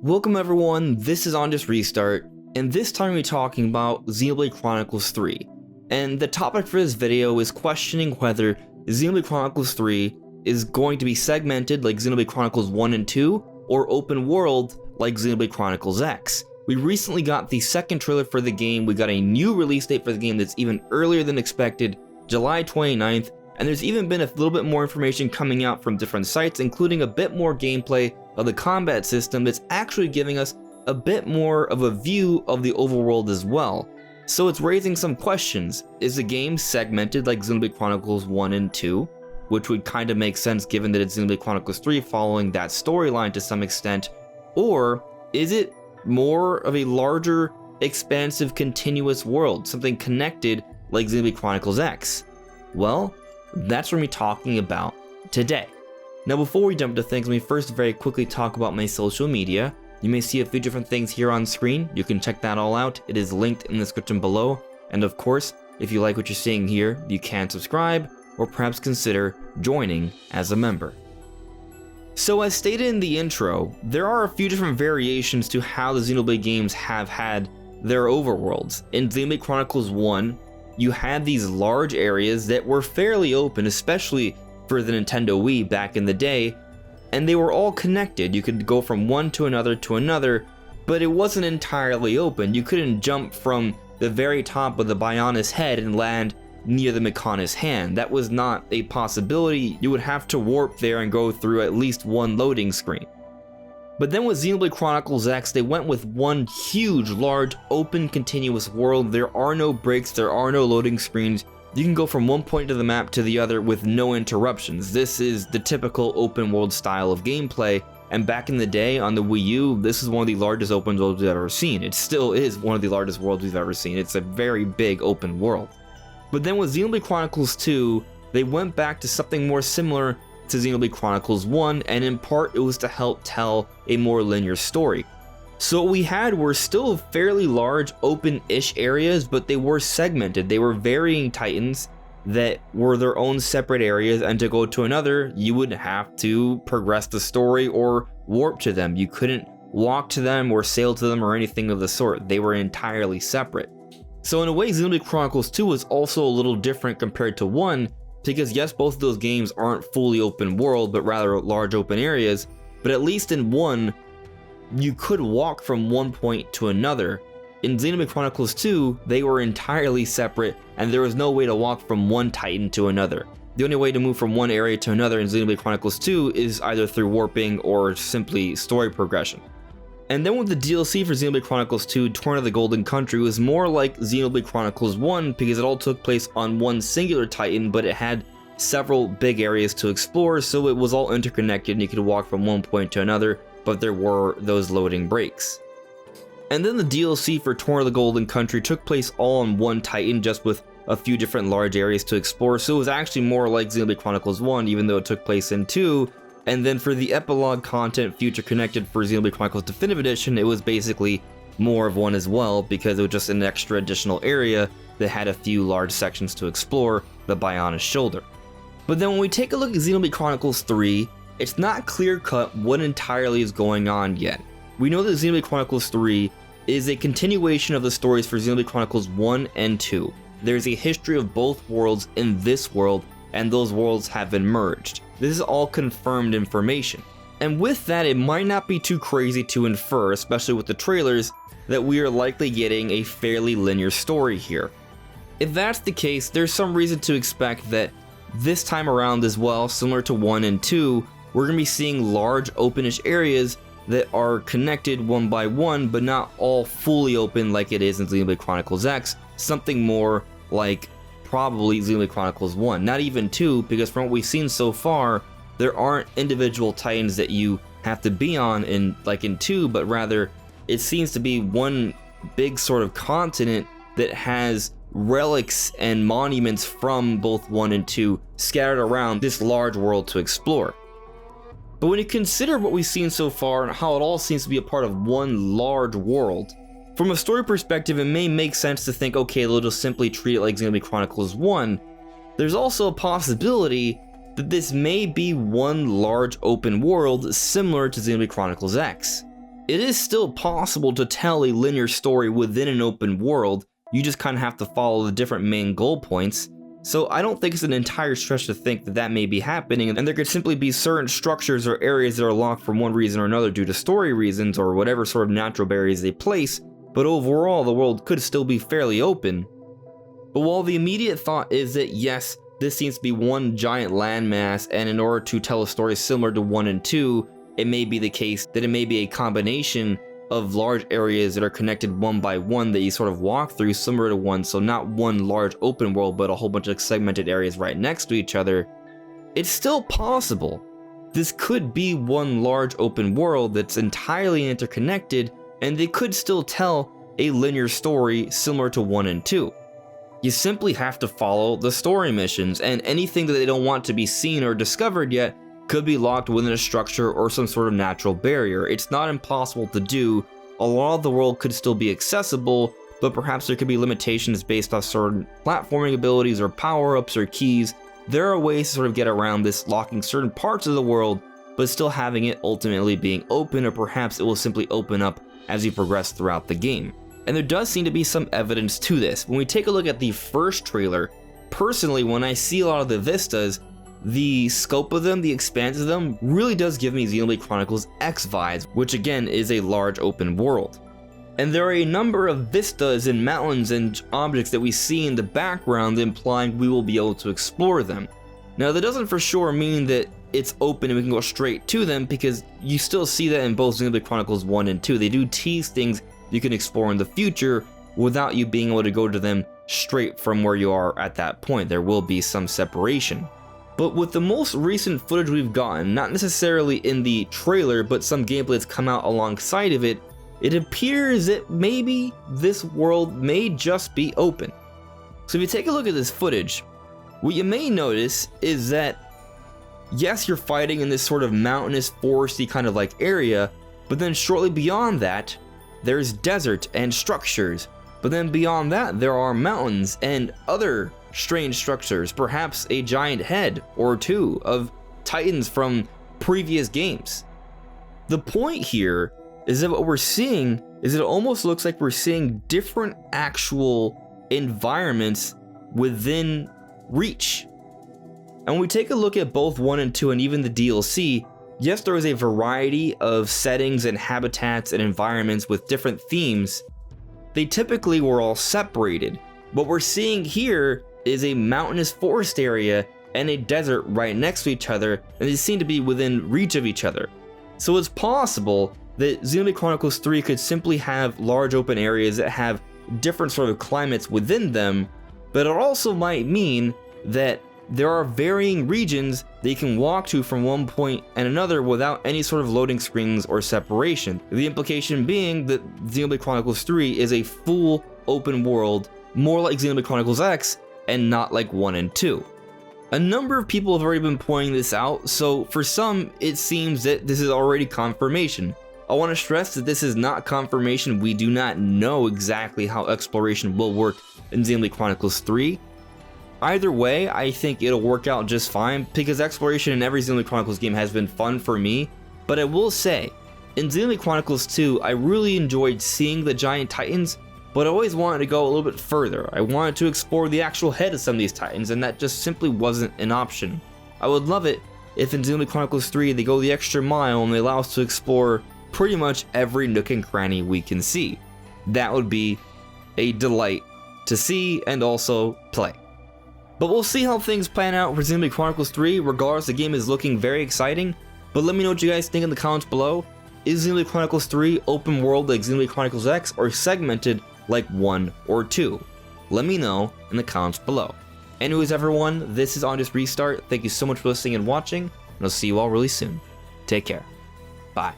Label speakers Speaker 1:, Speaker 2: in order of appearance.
Speaker 1: Welcome everyone, this is On Just Restart, and this time we're talking about Xenoblade Chronicles 3. And the topic for this video is questioning whether Xenoblade Chronicles 3 is going to be segmented like Xenoblade Chronicles 1 and 2, or open world like Xenoblade Chronicles X. We recently got the second trailer for the game, we got a new release date for the game that's even earlier than expected, July 29th, and there's even been a little bit more information coming out from different sites, including a bit more gameplay of the combat system that's actually giving us a bit more of a view of the overworld as well. So it's raising some questions. Is the game segmented like Xenoblade Chronicles 1 and 2? Which would kind of make sense given that it's Xenoblade Chronicles 3 following that storyline to some extent. Or is it more of a larger, expansive, continuous world? Something connected like Xenoblade Chronicles X? Well, that's what we're talking about today. Now before we jump to things, let me first very quickly talk about my social media. You may see a few different things here on screen. You can check that all out. It is linked in the description below. And of course, if you like what you're seeing here, you can subscribe or perhaps consider joining as a member. So as stated in the intro, there are a few different variations to how the Xenoblade games have had their overworlds. In Xenoblade Chronicles 1, you had these large areas that were fairly open, especially for the Nintendo Wii back in the day, and they were all connected. You could go from one to another, but it wasn't entirely open. You couldn't jump from the very top of the Bionis head and land near the Mechonis hand. That was not a possibility. You would have to warp there and go through at least one loading screen. But then with Xenoblade Chronicles X, they went with one huge, large, open, continuous world. There are no breaks, there are no loading screens. You can go from one point of the map to the other with no interruptions. This is the typical open world style of gameplay, and back in the day on the Wii U, this is one of the largest open worlds we've ever seen. It still is one of the largest worlds we've ever seen. It's a very big open world. But then with Xenoblade Chronicles 2, they went back to something more similar to Xenoblade Chronicles 1, and in part it was to help tell a more linear story. So what we had were still fairly large open-ish areas, but they were segmented. They were varying titans that were their own separate areas, and to go to another, you would have to progress the story or warp to them. You couldn't walk to them or sail to them or anything of the sort. They were entirely separate. So in a way, Xenoblade Chronicles 2 is also a little different compared to 1, because yes, both of those games aren't fully open world, but rather large open areas, but at least in 1, you could walk from one point to another. In Xenoblade Chronicles 2, they were entirely separate, and there was no way to walk from one titan to another. The only way to move from one area to another in Xenoblade Chronicles 2 is either through warping or simply story progression. And then with the DLC for Xenoblade Chronicles 2, Torn of the Golden Country was more like Xenoblade Chronicles 1 because it all took place on one singular titan, but it had several big areas to explore, so it was all interconnected and you could walk from one point to another, but there were those loading breaks. And then the DLC for Torn of the Golden Country took place all on one titan, just with a few different large areas to explore, so it was actually more like Xenoblade Chronicles 1, even though it took place in 2. And then for the epilogue content, Future Connected for Xenoblade Chronicles Definitive Edition, it was basically more of one as well, because it was just an extra additional area that had a few large sections to explore, the Bionis Shoulder. But then when we take a look at Xenoblade Chronicles 3, it's not clear-cut what entirely is going on yet. We know that Xenoblade Chronicles 3 is a continuation of the stories for Xenoblade Chronicles 1 and 2. There's a history of both worlds in this world, and those worlds have been merged. This is all confirmed information. And with that, it might not be too crazy to infer, especially with the trailers, that we are likely getting a fairly linear story here. If that's the case, there's some reason to expect that this time around as well, similar to 1 and 2, we're going to be seeing large openish areas that are connected one by one, but not all fully open like it is in Xenoblade Chronicles X, something more like probably Xenoblade Chronicles 1, not even 2, because from what we've seen so far, there aren't individual titans that you have to be on in 2, but rather it seems to be one big sort of continent that has relics and monuments from both 1 and 2 scattered around this large world to explore. But when you consider what we've seen so far and how it all seems to be a part of one large world, from a story perspective, it may make sense to think, okay, they'll just simply treat it like Xenoblade Chronicles 1. There's also a possibility that this may be one large open world similar to Xenoblade Chronicles X. it is still possible to tell a linear story within an open world. You just kind of have to follow the different main goal points. So I don't think it's an entire stretch to think that that may be happening, and there could simply be certain structures or areas that are locked for one reason or another due to story reasons or whatever sort of natural barriers they place, but overall the world could still be fairly open. But while the immediate thought is that yes, this seems to be one giant landmass, and in order to tell a story similar to 1 and 2, it may be the case that it may be a combination of large areas that are connected one by one that you sort of walk through similar to 1, so not one large open world but a whole bunch of segmented areas right next to each other. It's still possible. This could be one large open world that's entirely interconnected, and they could still tell a linear story similar to 1 and 2. You simply have to follow the story missions, and anything that they don't want to be seen or discovered yet could be locked within a structure or some sort of natural barrier. It's not impossible to do. A lot of the world could still be accessible, but perhaps there could be limitations based on certain platforming abilities or power-ups or keys. There are ways to sort of get around this, locking certain parts of the world, but still having it ultimately being open, or perhaps it will simply open up as you progress throughout the game. And there does seem to be some evidence to this. When we take a look at the first trailer, personally, when I see a lot of the vistas, the scope of them, the expanse of them, really does give me Xenoblade Chronicles X vibes, which again is a large open world. And there are a number of vistas and mountains and objects that we see in the background implying we will be able to explore them. Now that doesn't for sure mean that it's open and we can go straight to them, because you still see that in both Xenoblade Chronicles 1 and 2. They do tease things you can explore in the future without you being able to go to them straight from where you are at that point. There will be some separation. But with the most recent footage we've gotten, not necessarily in the trailer, but some gameplay that's come out alongside of it, it appears that maybe this world may just be open. So if you take a look at this footage, what you may notice is that, yes, you're fighting in this sort of mountainous, foresty kind of like area, but then shortly beyond that, there's desert and structures. But then beyond that, there are mountains and other strange structures, perhaps a giant head or two of titans from previous games. The point here is that what we're seeing is that it almost looks like we're seeing different actual environments within reach. And when we take a look at both 1 and 2 and even the DLC, yes, there is a variety of settings and habitats and environments with different themes. They typically were all separated. What we're seeing here is a mountainous forest area and a desert right next to each other, and they seem to be within reach of each other. So it's possible that Xenoblade Chronicles 3 could simply have large open areas that have different sort of climates within them, but it also might mean that there are varying regions that you can walk to from one point and another without any sort of loading screens or separation. The implication being that Xenoblade Chronicles 3 is a full open world, more like Xenoblade Chronicles X, and not like 1 and 2. A number of people have already been pointing this out, so for some, it seems that this is already confirmation. I want to stress that this is not confirmation. We do not know exactly how exploration will work in Xenoblade Chronicles 3. Either way, I think it'll work out just fine, because exploration in every Xenoblade Chronicles game has been fun for me. But I will say, in Xenoblade Chronicles 2, I really enjoyed seeing the giant titans, but I always wanted to go a little bit further. I wanted to explore the actual head of some of these titans, and that just simply wasn't an option. I would love it if in Xenoblade Chronicles 3 they go the extra mile and they allow us to explore pretty much every nook and cranny we can see. That would be a delight to see and also play. But we'll see how things plan out for Xenoblade Chronicles 3. Regardless, the game is looking very exciting. But let me know what you guys think in the comments below. Is Xenoblade Chronicles 3 open world like Xenoblade Chronicles X, or segmented like 1 or 2? Let me know in the comments below. Anyways, everyone, this is On Just Restart. Thank you so much for listening and watching, and I'll see you all really soon. Take care. Bye.